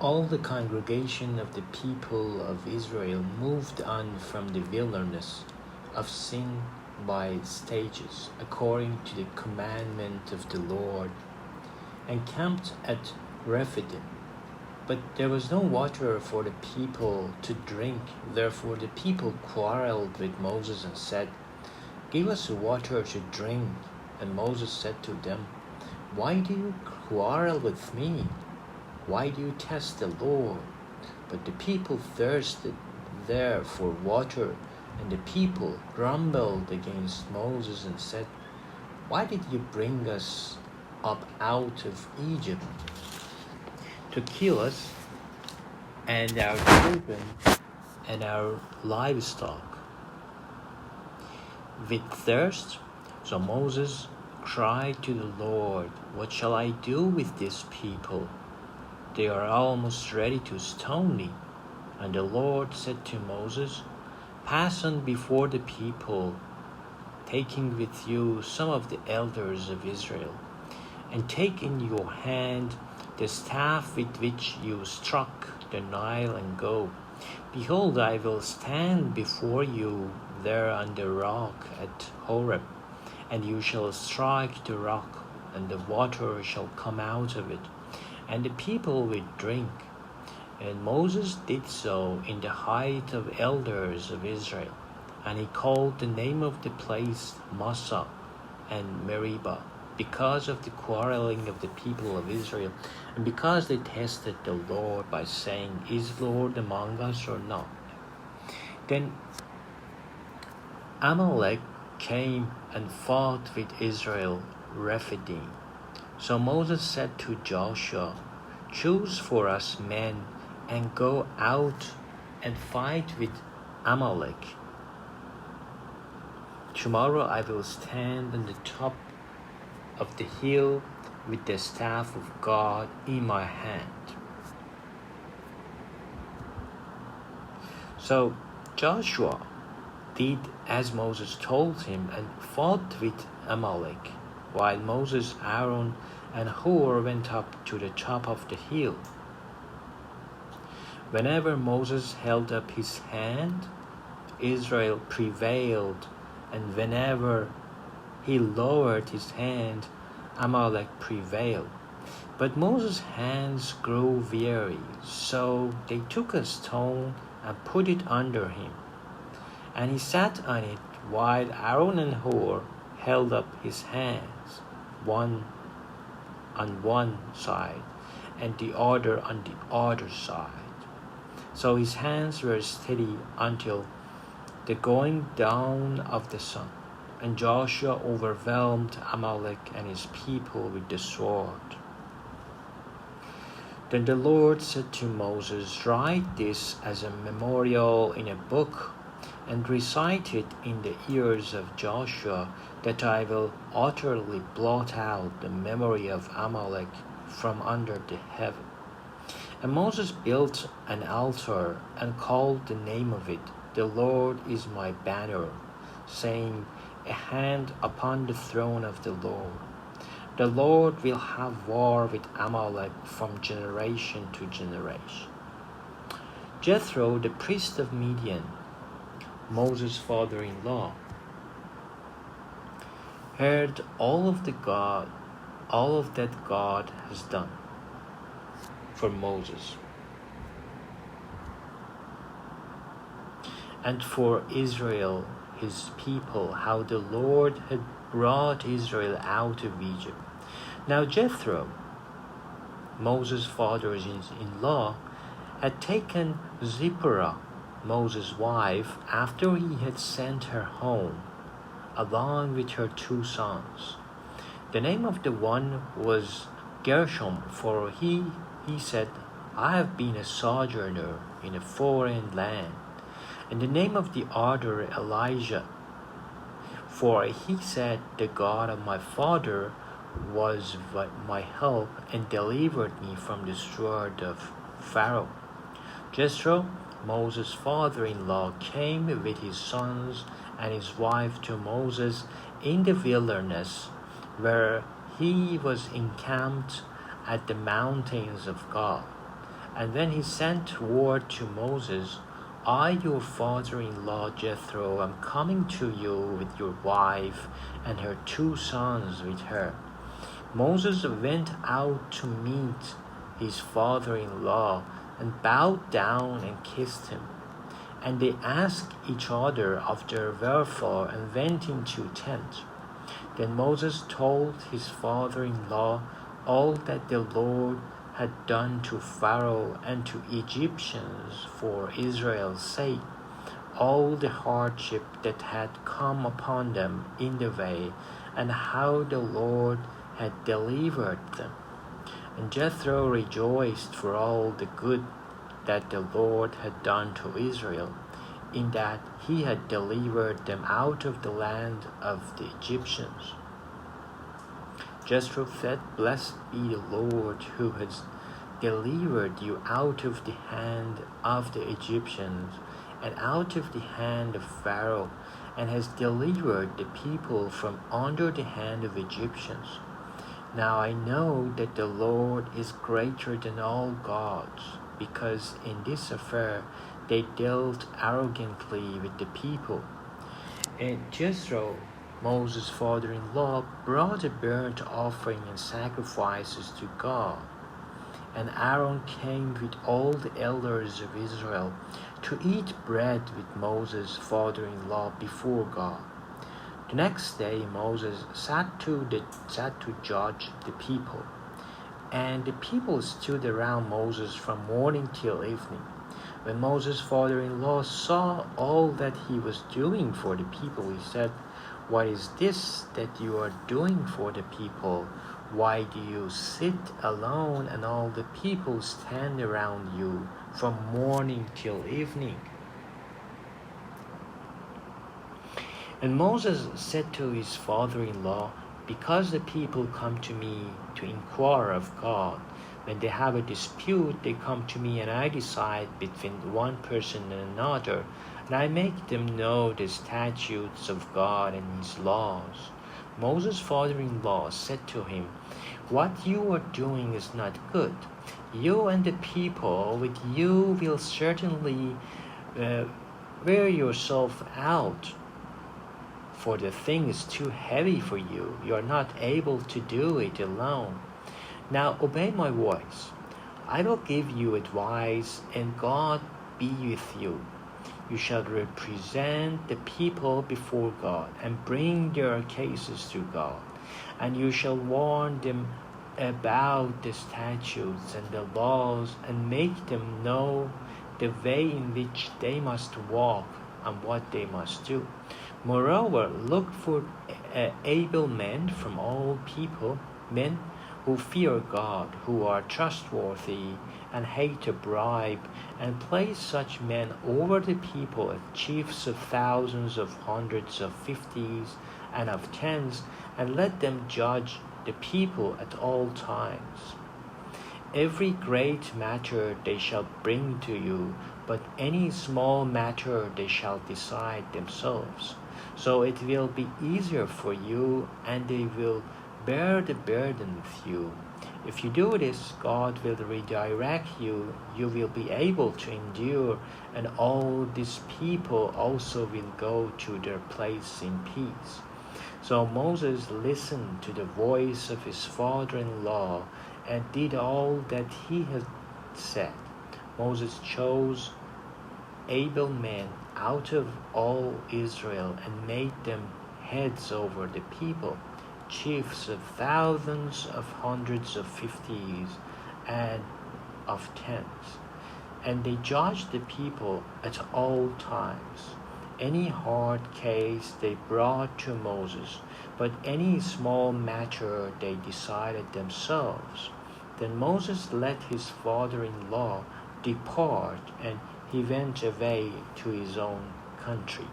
All the congregation of the people of Israel moved on from the wilderness of Sin by stages, according to the commandment of the Lord, and camped at Rephidim. But there was no water for the people to drink. Therefore the people quarreled with Moses and said, "Give us water to drink." And Moses said to them, "Why do you quarrel with me? Why do you test the Lord?" But the people thirsted there for water, and the people grumbled against Moses and said, "Why did you bring us up out of Egypt to kill us and our children and our livestock with thirst?" So Moses cried to the Lord, "What shall I do with this people? They are almost ready to stone me." And the Lord said to Moses, "Pass on before the people, taking with you some of the elders of Israel, and take in your hand the staff with which you struck the Nile, and go. Behold, I will stand before you there on the rock at Horeb, and you shall strike the rock, and the water shall come out of it, and the people will drink." And Moses did so in the height of elders of Israel, and he called the name of the place Massah and Meribah, because of the quarreling of the people of Israel, and because they tested the Lord by saying, "Is Lord among us or not?" Then Amalek came and fought with Israel Rephidim. So Moses said to Joshua, "Choose for us men and go out and fight with Amalek. Tomorrow I will stand on the top of the hill with the staff of God in my hand." So Joshua did as Moses told him and fought with Amalek, while Moses, Aaron, and Hur went up to the top of the hill. Whenever Moses held up his hand, Israel prevailed, and whenever he lowered his hand, Amalek prevailed. But Moses' hands grew weary, so they took a stone and put it under him, and he sat on it, while Aaron and Hur held up his hands, one on one side and the other on the other side. So his hands were steady until the going down of the sun. And Joshua overwhelmed Amalek and his people with the sword. Then the Lord said to Moses, "Write this as a memorial in a book, and recite it in the ears of Joshua, that I will utterly blot out the memory of Amalek from under the heaven." And Moses built an altar and called the name of it, "The Lord is my banner," saying, "A hand upon the throne of the Lord. The Lord will have war with Amalek from generation to generation." Jethro, the priest of Midian, Moses' father-in-law, heard all of that God has done for Moses and for Israel, his people, how the Lord had brought Israel out of Egypt. Now Jethro, Moses' father-in-law, had taken Zipporah, Moses' wife, after he had sent her home, along with her 2 sons. The name of the one was Gershom, for he said, "I have been a sojourner in a foreign land." And the name of the other Elijah, for he said, "The God of my father was my help and delivered me from the sword of Pharaoh." Jethro, Moses' father-in-law, came with his sons and his wife to Moses in the wilderness, where he was encamped at the mountains of God. And then he sent word to Moses, I, your father-in-law Jethro, am coming to you with your wife and her 2 sons with her. Moses went out to meet his father-in-law and bowed down and kissed him. And they asked each other of their welfare and went into tent. Then Moses told his father-in-law all that the Lord had done to Pharaoh and to Egyptians for Israel's sake, all the hardship that had come upon them in the way, and how the Lord had delivered them. And Jethro rejoiced for all the good that the Lord had done to Israel, in that he had delivered them out of the land of the Egyptians. Jethro said, Blessed be the Lord who has delivered you out of the hand of the Egyptians and out of the hand of Pharaoh, and has delivered the people from under the hand of Egyptians. Now I know that the Lord is greater than all gods, because in this affair they dealt arrogantly with the people. And Jethro, Moses' father-in-law, brought a burnt offering and sacrifices to God. And Aaron came with all the elders of Israel to eat bread with Moses' father-in-law before God. The next day Moses sat to judge the people. And the people stood around Moses from morning till evening. When Moses' father-in-law saw all that he was doing for the people, he said, What is this that you are doing for the people? Why do you sit alone and all the people stand around you from morning till evening? And Moses said to his father-in-law, Because the people come to me to inquire of God, when they have a dispute, they come to me and I decide between one person and another, and I make them know the statutes of God and his laws. Moses' father-in-law said to him, What you are doing is not good. You and the people with you will certainly wear yourself out, for the thing is too heavy for you. You are not able to do it alone. Now obey my voice. I will give you advice, and God be with you. You shall represent the people before God and bring their cases to God. And you shall warn them about the statutes and the laws, and make them know the way in which they must walk and what they must do. Moreover, look for able men from all people, men who fear God, who are trustworthy and hate a bribe, and place such men over the people as chiefs of thousands, of hundreds, of fifties, and of tens, and let them judge the people at all times. Every great matter they shall bring to you, but any small matter they shall decide themselves. So it will be easier for you, and they will bear the burden with you. If you do this, God will redirect you. You will be able to endure, and all these people also will go to their place in peace. So Moses listened to the voice of his father-in-law and did all that he had said. Moses chose able men out of all Israel and made them heads over the people, chiefs of thousands, of hundreds, of fifties, and of tens. And they judged the people at all times. Any hard case they brought to Moses, but any small matter they decided themselves. Then Moses let his father-in-law depart, and he went away to his own country.